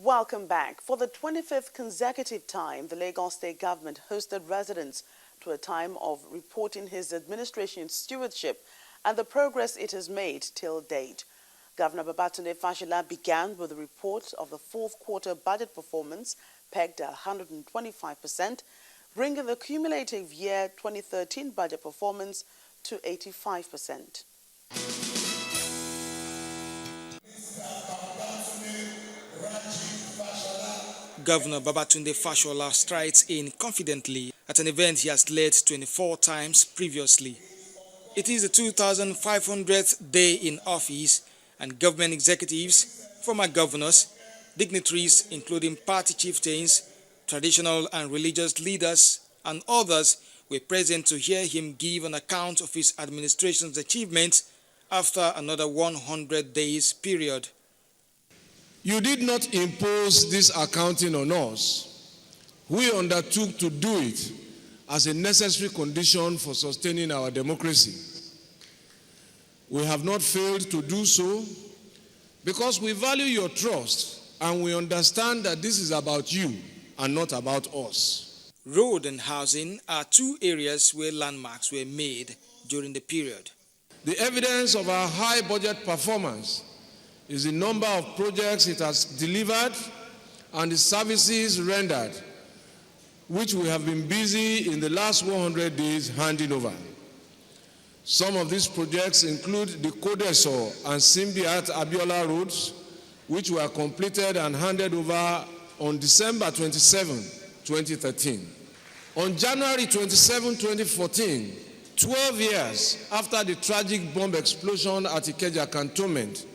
Welcome back. For the 25th consecutive time, the Lagos State government hosted residents to a time of reporting his administration's stewardship and the progress it has made till date. Governor Babatunde Fashola began with a report of the fourth quarter budget performance, pegged at 125%, bringing the cumulative year 2013 budget performance to 85%. Governor Babatunde Fashola strides in confidently at an event he has led 24 times previously. It is the 2,500th day in office, and government executives, former governors, dignitaries including party chieftains, traditional and religious leaders, and others were present to hear him give an account of his administration's achievements after another 100 days period. You did not impose this accounting on us. We undertook to do it as a necessary condition for sustaining our democracy. We have not failed to do so because we value your trust and we understand that this is about you and not about us. Road and housing are two areas where landmarks were made during the period. The evidence of our high budget performance is the number of projects it has delivered and the services rendered, which we have been busy in the last 100 days handing over. Some of these projects include the Kodeso and Simbiat Abiola roads, which were completed and handed over on December 27, 2013. On January 27, 2014, 12 years after the tragic bomb explosion at Ikeja Cantonment,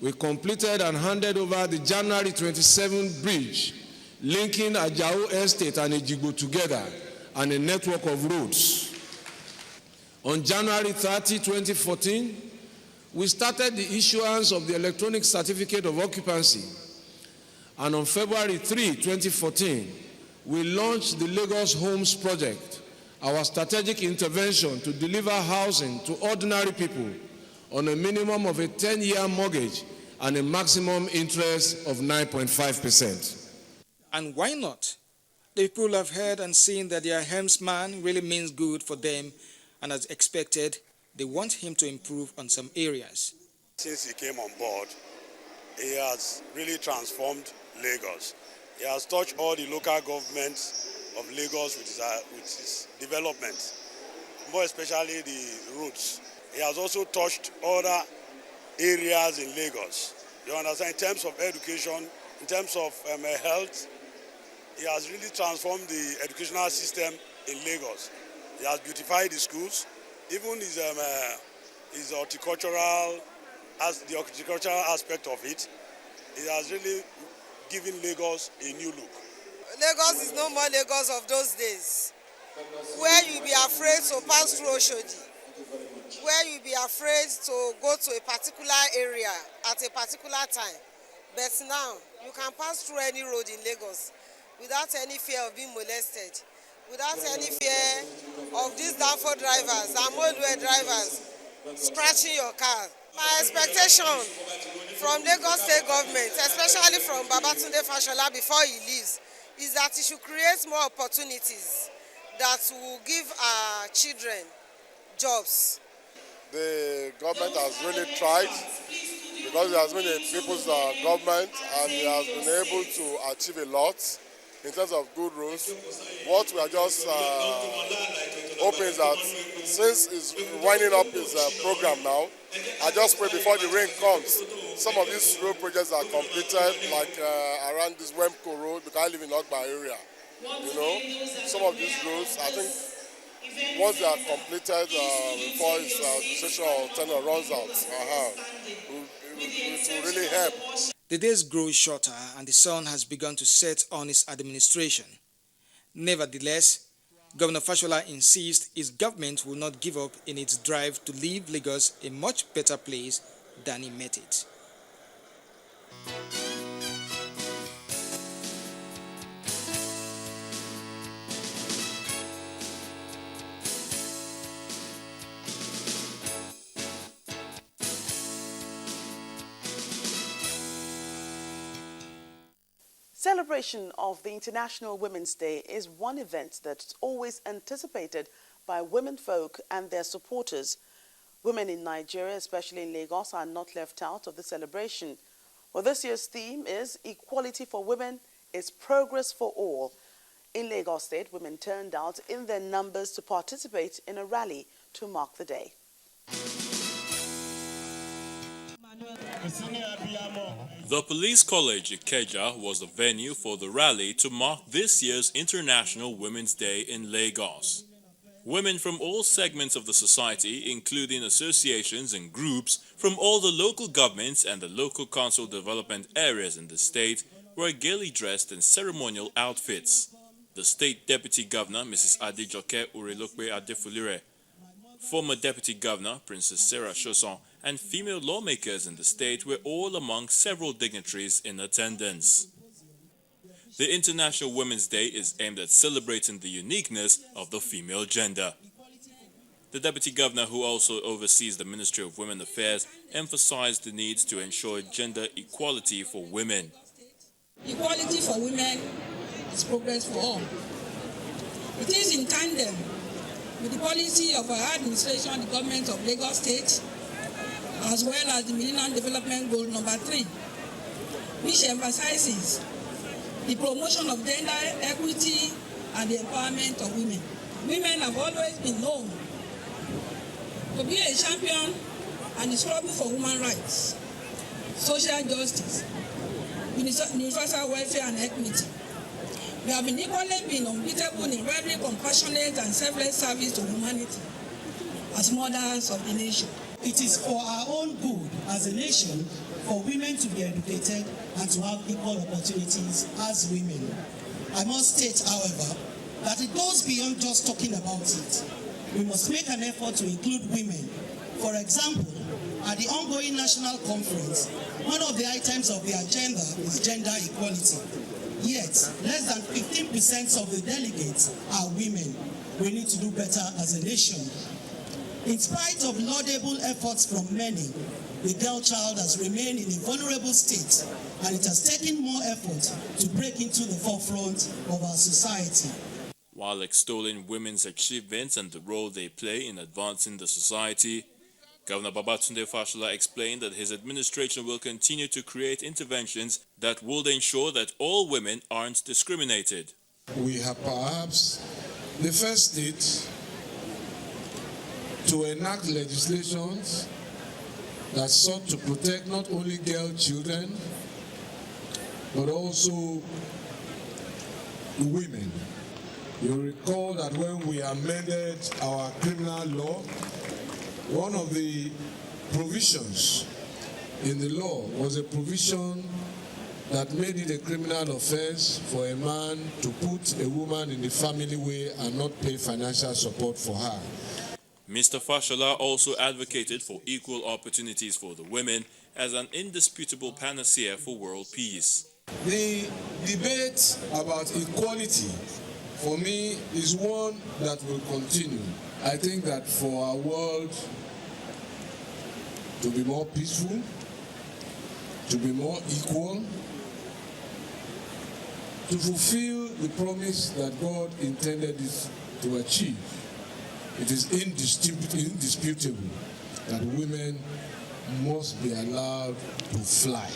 we completed and handed over the January 27 bridge linking Ajao Estate and Ejigbo together and a network of roads. On January 30, 2014, we started the issuance of the electronic certificate of occupancy. And on February 3, 2014, we launched the Lagos Homes Project, our strategic intervention to deliver housing to ordinary people on a minimum of a 10-year mortgage and a maximum interest of 9.5%. And why not? The people have heard and seen that their helmsman really means good for them, and as expected, they want him to improve on some areas. Since he came on board, he has really transformed Lagos. He has touched all the local governments of Lagos with his development, more especially the roads. He has also touched other areas in Lagos. You understand, in terms of education, in terms of health, he has really transformed the educational system in Lagos. He has beautified the schools, even his horticultural, as the horticultural aspect of it. He has really given Lagos a new look. Lagos is no more Lagos of those days, where you be afraid to pass through Oshodi, where you be afraid to go to a particular area at a particular time. But now, you can pass through any road in Lagos without any fear of being molested, without any fear of these downfall drivers and motorway drivers scratching your car. My expectation from Lagos State government, especially from Babatunde Fashola before he leaves, is that he should create more opportunities that will give our children jobs. The government has really tried because it has been a people's government and it has been able to achieve a lot in terms of good roads. What we are just hoping is that since he's winding up his program now, I just pray before the rain comes, some of these road projects are completed, like around this Wemco road, because I live in Ogba area. You know, some of these roads, I think, once they are completed before his administration or tenure runs out, it will really help. The days grow shorter and the sun has begun to set on his administration. Nevertheless, Governor Fashola insists his government will not give up in its drive to leave Lagos a much better place than he met it. Celebration of the International Women's Day is one event that's always anticipated by women folk and their supporters. Women in Nigeria, especially in Lagos, are not left out of the celebration. Well, this year's theme is Equality for Women is Progress for All. In Lagos State, women turned out in their numbers to participate in a rally to mark the day. The Police College Ikeja was the venue for the rally to mark this year's International Women's Day in Lagos. Women from all segments of the society, including associations and groups from all the local governments and the local council development areas in the state, were gaily dressed in ceremonial outfits. The State Deputy Governor, Mrs. Adejoke Urelokpe Adefulire, former Deputy Governor, Princess Sarah Shoson, and female lawmakers in the state were all among several dignitaries in attendance. The International Women's Day is aimed at celebrating the uniqueness of the female gender. The Deputy Governor, who also oversees the Ministry of Women Affairs, emphasized the need to ensure gender equality for women. Equality for women is progress for all. It is in tandem with the policy of our administration, the government of Lagos State, as well as the Millennium Development Goal number 3, which emphasizes the promotion of gender equity and the empowerment of women. Women have always been known to be a champion and the struggle for human rights, social justice, universal welfare and equity. We have equally been unbeatable in very compassionate and selfless service to humanity as mothers of the nation. It is for our own good as a nation for women to be educated and to have equal opportunities as women. I must state, however, that it goes beyond just talking about it. We must make an effort to include women. For example, at the ongoing national conference, one of the items of the agenda is gender equality. Yet, less than 15% of the delegates are women. We need to do better as a nation. In spite of laudable efforts from many, the girl child has remained in a vulnerable state, and it has taken more effort to break into the forefront of our society. While extolling women's achievements and the role they play in advancing the society, Governor Babatunde Fashola explained that his administration will continue to create interventions that will ensure that all women aren't discriminated. We have perhaps the first state to enact legislations that sought to protect not only girl children, but also women. You recall that when we amended our criminal law, one of the provisions in the law was a provision that made it a criminal offense for a man to put a woman in the family way and not pay financial support for her. Mr. Fashola also advocated for equal opportunities for the women as an indisputable panacea for world peace. The debate about equality, for me, is one that will continue. I think that for our world to be more peaceful, to be more equal, to fulfill the promise that God intended it to achieve, it is indisputable that women must be allowed to fly.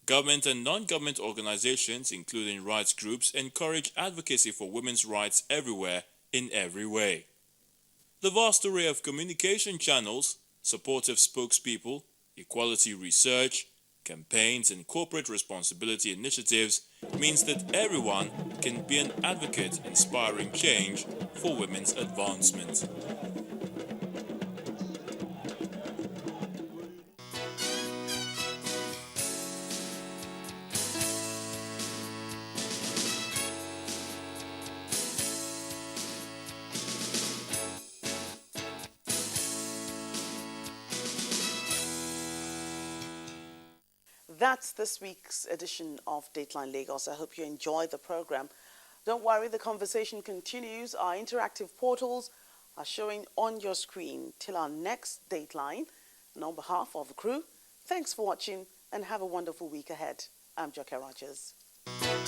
Government and non-government organizations, including rights groups, encourage advocacy for women's rights everywhere, in every way. The vast array of communication channels, supportive spokespeople, equality research, campaigns and corporate responsibility initiatives means that everyone can be an advocate inspiring change for women's advancement. That's this week's edition of Dateline Lagos. I hope you enjoyed the program. Don't worry, the conversation continues. Our interactive portals are showing on your screen. Till our next Dateline, and on behalf of the crew, thanks for watching and have a wonderful week ahead. I'm Joke Rogers. you.